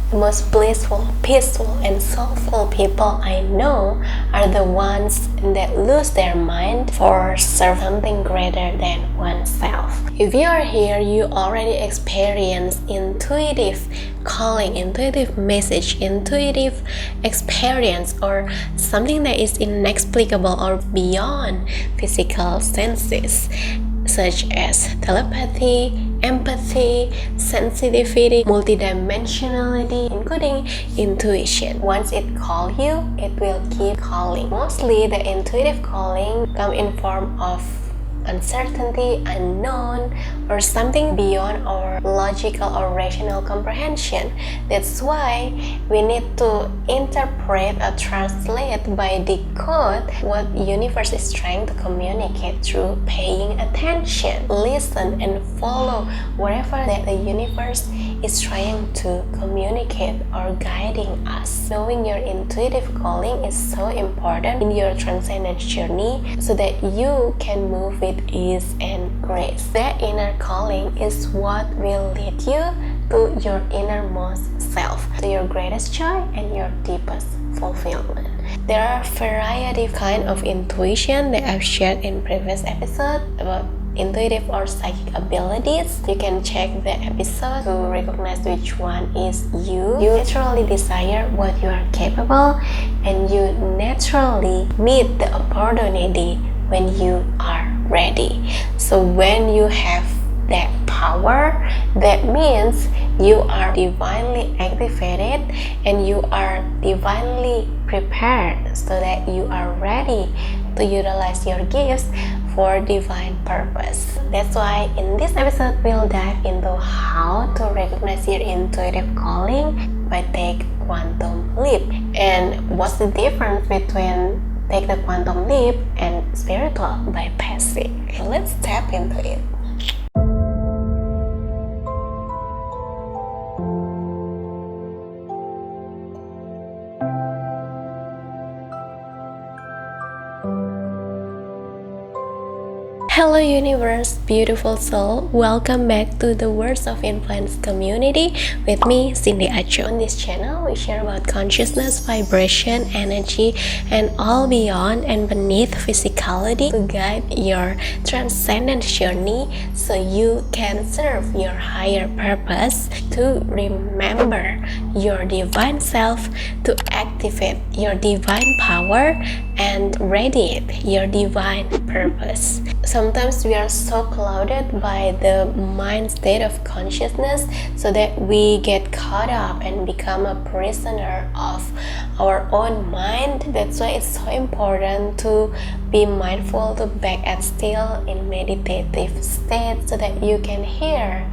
The most blissful, peaceful, and soulful people I know are the ones that lose their mind for something greater than oneself. If you are here, you already experience intuitive calling, intuitive message, intuitive experience, or something that is inexplicable or beyond physical senses, such as telepathy, empathy, sensitivity, multidimensionality, including intuition. Once it calls you, it will keep calling. Mostly the intuitive calling come in form of uncertainty, unknown, or something beyond our logical or rational comprehension. That's why we need to interpret or translate by decode what universe is trying to communicate through paying attention, listen, and follow wherever that the universe is trying to communicate or guiding us. Knowing your intuitive calling is so important in your transcendence journey so that you can move with ease and grace. That inner calling is what will lead you to your innermost self, to your greatest joy and your deepest fulfillment. There are a variety of kind of intuition that I've shared in previous episodes about intuitive or psychic abilities. You can check the episode to recognize which one is you. You naturally desire what you are capable, and you naturally meet the opportunity when you are ready. So when you have that power, that means you are divinely activated and you are divinely prepared so that you are ready to utilize your gifts for divine purpose. That's why in this episode we'll dive into how to recognize your intuitive calling by Take Quantum Leap, and what's the difference between Take the Quantum Leap and spiritual bypassing. Let's tap into it. Hello universe, beautiful soul, welcome back to the Words of Influence community with me, Cindyaco. On this channel, we share about consciousness, vibration, energy, and all beyond and beneath physicality to guide your transcendence journey so you can serve your higher purpose, to remember your divine self, to activate your divine power, and radiate your divine purpose. Sometimes we are so clouded by the mind state of consciousness so that we get caught up and become a prisoner of our own mind. That's why it's so important to be mindful, to back and still in meditative state so that you can hear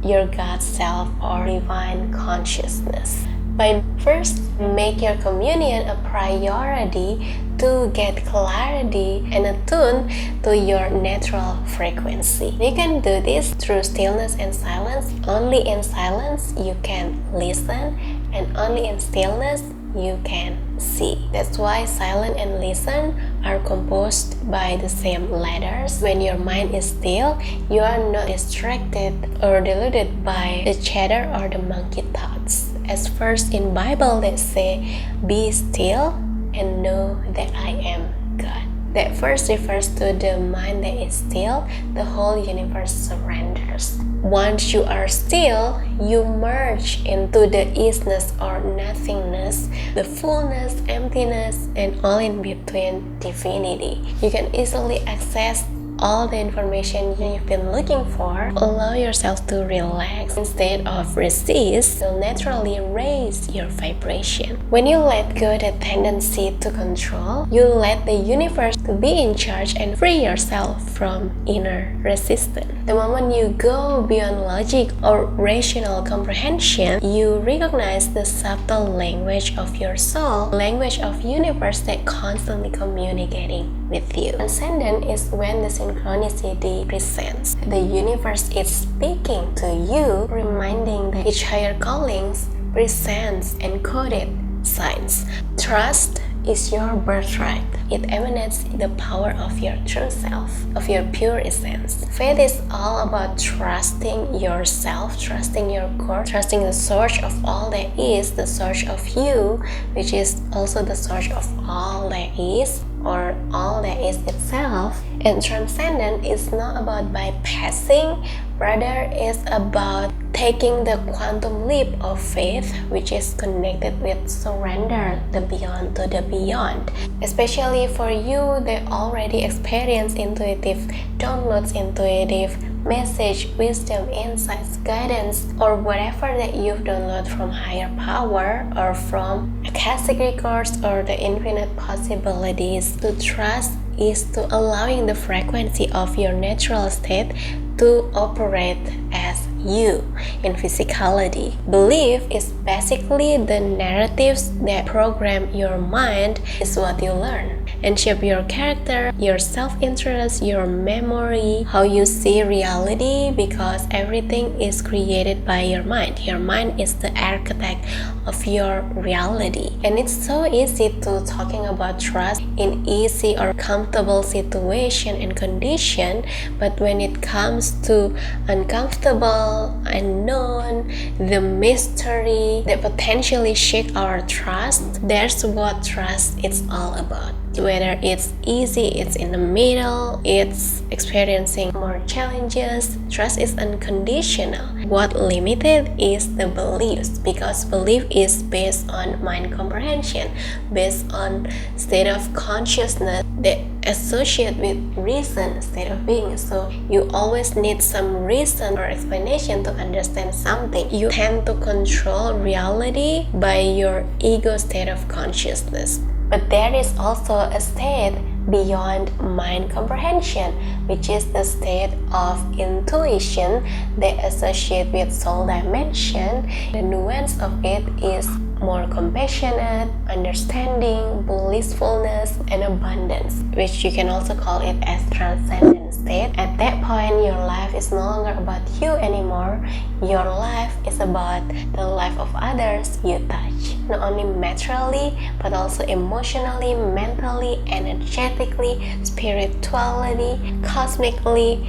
your God self or divine consciousness. By first, make your communion a priority to get clarity and attune to your natural frequency. You can do this through stillness and silence. Only in silence you can listen, and only in stillness you can see. That's why silent and listen are composed by the same letters. When your mind is still, you are not distracted or deluded by the chatter or the monkey thoughts. As first in Bible they say, be still and know that I am God. That first refers to the mind that is still, the whole universe surrenders. Once you are still, you merge into the isness or nothingness, the fullness, emptiness, and all in between divinity. You can easily access all the information you've been looking for. Allow yourself to relax instead of resist. You'll naturally raise your vibration. When you let go the tendency to control, you let the universe to be in charge and free yourself from inner resistance. The moment you go beyond logic or rational comprehension, you recognize the subtle language of your soul, language of universe that constantly communicating with you. Transcendence is when the synchronicity presents. The universe is speaking to you, reminding that each higher callings presents encoded signs. Trust is your birthright. It emanates the power of your true self, of your pure essence. Faith is all about trusting yourself, trusting your core, trusting the source of all that is, the source of you, which is also the source of all that is, or all that is itself. And transcendence is not about bypassing, rather it's about taking the quantum leap of faith, which is connected with surrender, the beyond to the beyond. Especially for you that already experience intuitive downloads, intuitive message, wisdom, insights, guidance, or whatever that you've downloaded from higher power or from AKASHIC records or the infinite possibilities. To trust is to allowing the frequency of your natural state to operate as you in physicality. Belief is basically the narratives that program your mind is what you learn and shape your character, your self-interest, your memory, how you see reality, because everything is created by your mind. Your mind is the architect of your reality. And it's so easy to talking about trust in easy or comfortable situation and condition, but when it comes to uncomfortable, unknown, the mystery that potentially shake our trust, that's what trust is all about. Whether it's easy, it's in the middle, it's experiencing more challenges, trust is unconditional. What limited is the beliefs, because belief is based on mind comprehension, based on state of consciousness that associate with reason, state of being. So you always need some reason or explanation to understand something. You tend to control reality by your ego state of consciousness. But there is also a state beyond mind comprehension, which is the state of intuition that associate with soul dimension. The nuance of it is more compassionate, understanding, blissfulness, and abundance, which you can also call it as transcendence state. At that point, your life is no longer about you anymore. Your life is about the life of others you touch, not only materially, but also emotionally, mentally, energetically, spiritually, cosmically,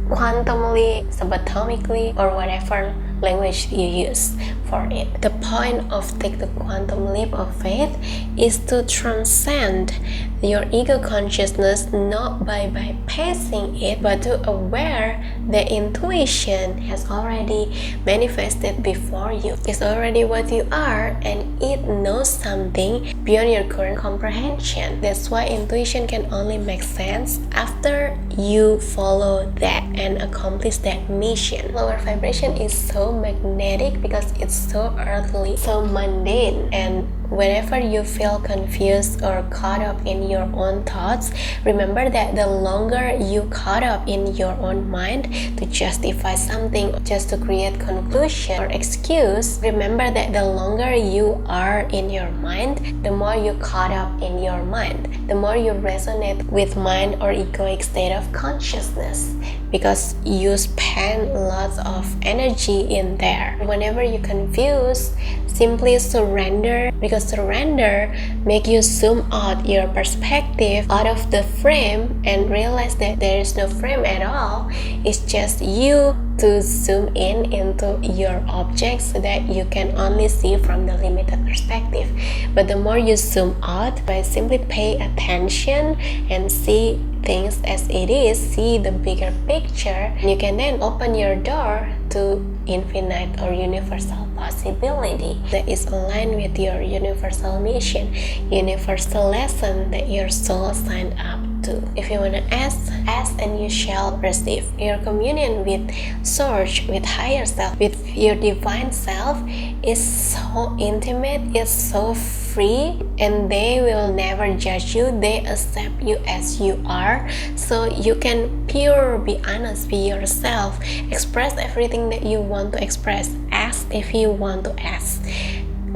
quantumly, subatomically, or whatever language you use for it. The point of take the quantum leap of faith is to transcend your ego consciousness, not by bypassing it, but to aware the intuition has already manifested before you. It's already what you are, and it knows something beyond your current comprehension. That's why intuition can only make sense after you follow that and accomplish that mission. Lower vibration is so magnetic because it's so earthly, so mundane, and whenever you feel confused or caught up in your own thoughts, remember that the longer you caught up in your own mind to justify something, just to create conclusion or excuse, remember that the longer you are in your mind, the more you caught up in your mind, the more you resonate with mind or egoic state of consciousness, because you spend lots of energy in there. Whenever you confuse, simply surrender, because surrender make you zoom out your perspective out of the frame and realize that there is no frame at all. It's just you to zoom in into your object so that you can only see from the limited perspective. But the more you zoom out, by simply pay attention and see things as it is, see the bigger picture, you can then open your door to infinite or universal possibility that is aligned with your universal mission, universal lesson that your soul signed up to. If you want to ask and you shall receive. Your communion with Source, with higher self, with your divine self is so intimate, it's so free, and they will never judge you. They accept you as you are, so you can be honest, be yourself, express everything that you want to express, ask if you want to ask,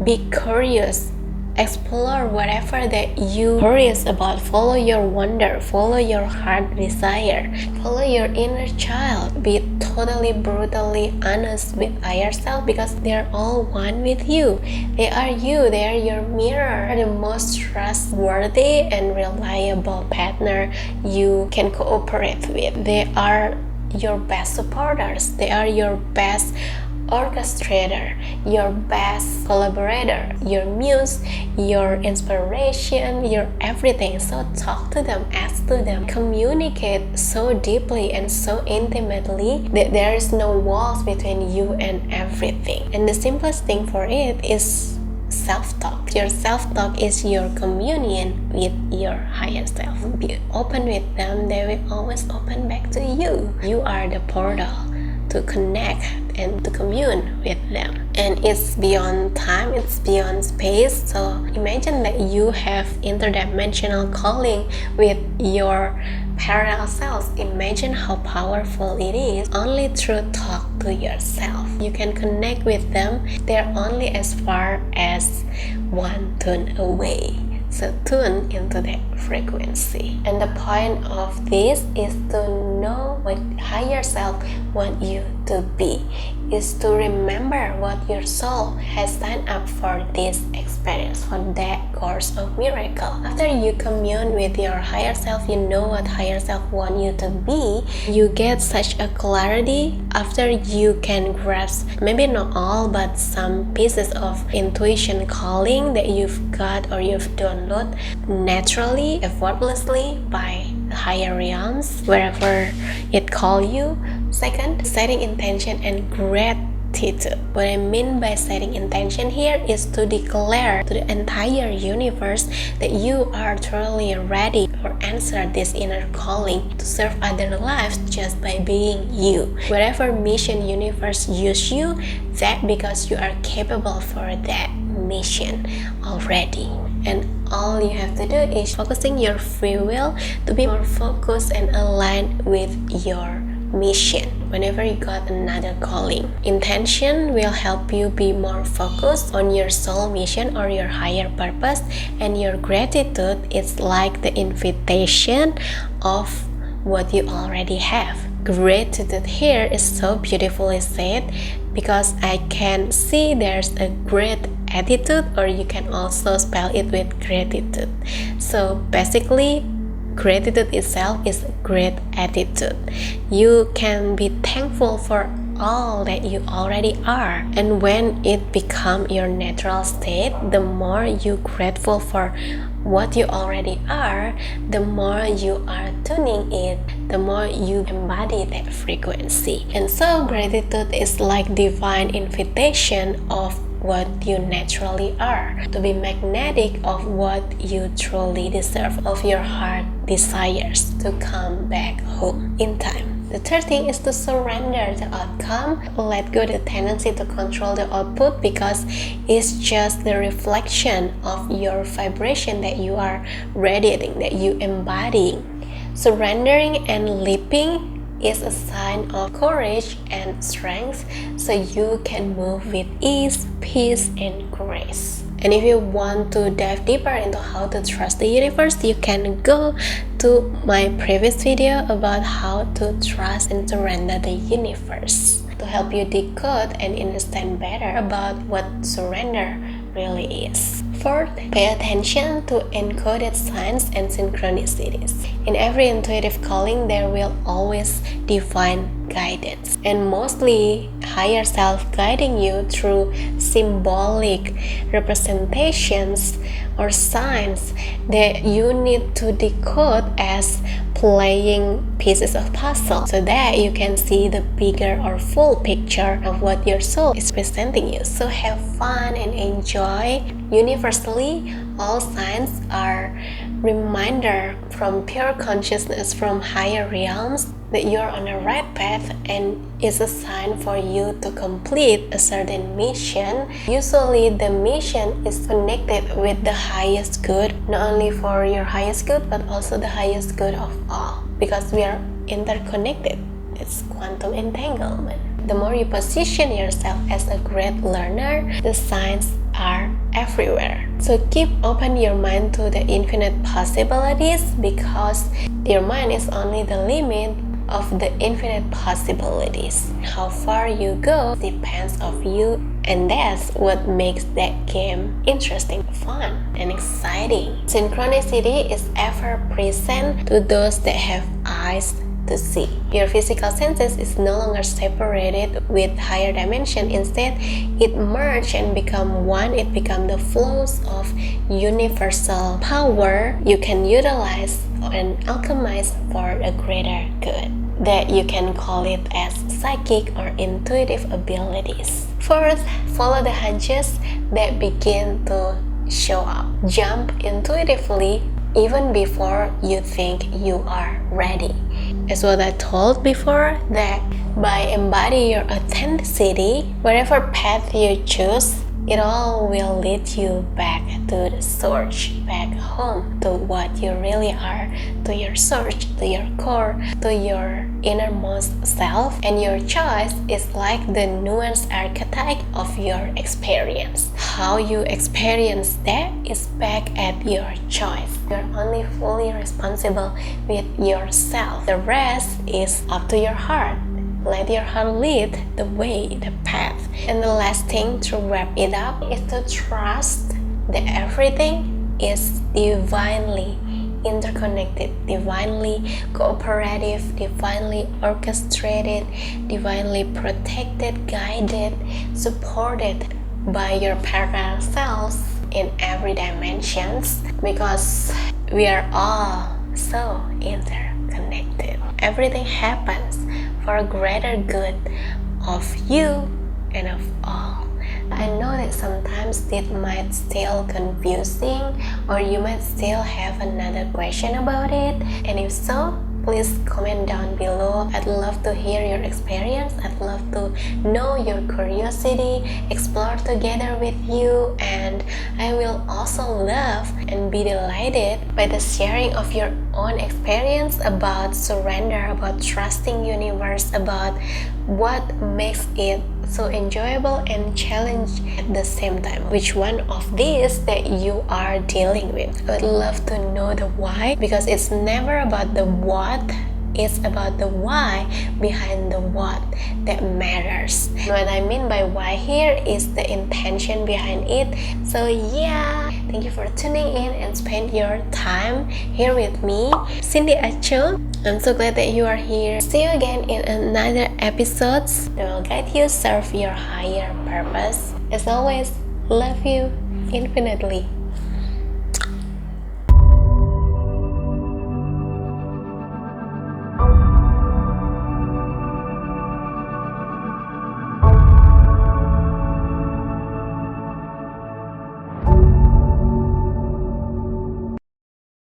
be curious explore whatever that you curious about. Follow your wonder, follow your heart desire, follow your inner child. Be totally brutally honest with yourself, because they're all one with you. They are you, they are your mirror, the most trustworthy and reliable partner you can cooperate with. They are your best supporters, they are your best orchestrator, your best collaborator, your muse, your inspiration, your everything. So talk to them, ask to them, communicate so deeply and so intimately that there is no walls between you and everything. And the simplest thing for it is self-talk. Your self-talk is your communion with your higher self. Be open with them, they will always open back to you. You are the portal to connect and to commune with them. And it's beyond time, it's beyond space. So imagine that you have interdimensional calling with your parallel selves. Imagine how powerful it is. Only through talk to yourself you can connect with them. They're only as far as one tune away. So tune into that frequency. And the point of this is to know what higher self want you to be, is to remember what your soul has signed up for this experience, for that course of miracle. After you commune with your higher self, you know what higher self want you to be, you get such a clarity. After you can grasp, maybe not all, but some pieces of intuition calling that you've got or you've downloaded naturally, effortlessly by the higher realms, wherever it call you. Second, setting intention and gratitude. What I mean by setting intention here is to declare to the entire universe that you are truly ready or answer this inner calling to serve other lives just by being you. Whatever mission universe use you, that because you are capable for that mission already. And all you have to do is focusing your free will to be more focused and aligned with your mission whenever you got another calling. Intention will help you be more focused on your soul mission or your higher purpose, and your gratitude is like the invitation of what you already have. Gratitude here is so beautifully said, because I can see there's a great attitude, or you can also spell it with gratitude. So basically, gratitude itself is a great attitude. You can be thankful for all that you already are, and when it becomes your natural state, the more you grateful for what you already are, the more you are tuning it, the more you embody that frequency. And so gratitude is like divine invitation of what you naturally are, to be magnetic of what you truly deserve, of your heart desires to come back home in time. The third thing is to surrender the outcome, let go the tendency to control the output, because it's just the reflection of your vibration that you are radiating, that you embodying. Surrendering and leaping is a sign of courage and strength, so you can move with ease, peace, and grace. And if you want to dive deeper into how to trust the universe, you can go to my previous video about how to trust and surrender the universe, to help you decode and understand better about what surrender really is. Fourth, pay attention to encoded signs and synchronicities. In every intuitive calling, there will always divine guidance, and mostly higher self guiding you through symbolic representations or signs that you need to decode as playing pieces of puzzle, so that you can see the bigger or full picture of what your soul is presenting you. So have fun and enjoy. Universally, all signs are reminder from pure consciousness from higher realms that you're on the right path, and it's a sign for you to complete a certain mission. Usually the mission is connected with the highest good, not only for your highest good but also the highest good of all, because we are interconnected. It's quantum entanglement. The more you position yourself as a great learner, the signs are everywhere. So keep open your mind to the infinite possibilities, because your mind is only the limit of the infinite possibilities. How far you go depends on you, and that's what makes that game interesting, fun, and exciting. Synchronicity is ever present to those that have eyes to see. Your physical senses is no longer separated with higher dimension. Instead, it merge and become one. It become the flows of universal power you can utilize and alchemize for a greater good. That you can call it as psychic or intuitive abilities. Fourth, follow the hunches that begin to show up. Jump intuitively even before you think you are ready. As what I told before, that by embodying your authenticity, whatever path you choose, it all will lead you back to the source, back home, to what you really are, to your source, to your core, to your innermost self. And your choice is like the nuanced archetype of your experience. How you experience that is back at your choice. You're only fully responsible with yourself. The rest is up to your heart. Let your heart lead the way, the path. And the last thing to wrap it up is to trust that everything is divinely interconnected, divinely cooperative, divinely orchestrated, divinely protected, guided, supported by your parallel selves in every dimensions, because we are all so interconnected. Everything happens for a greater good of you and of all. I know that sometimes it might still confusing, or you might still have another question about it, and if so, please comment down below. I'd love to hear your experience. I'd love to know your curiosity, explore together with you, and I will also love and be delighted by the sharing of your own experience about surrender, about trusting universe, about what makes it so enjoyable and challenging at the same time. Which one of these that you are dealing with? I would love to know the why, because it's never about the what, it's about the why behind the what that matters. What I mean by why here is the intention behind it. So yeah, thank you for tuning in and spend your time here with me, Cindyaco. I'm so glad that you are here. See you again in another episodes that will guide you serve your higher purpose. As always, love you infinitely.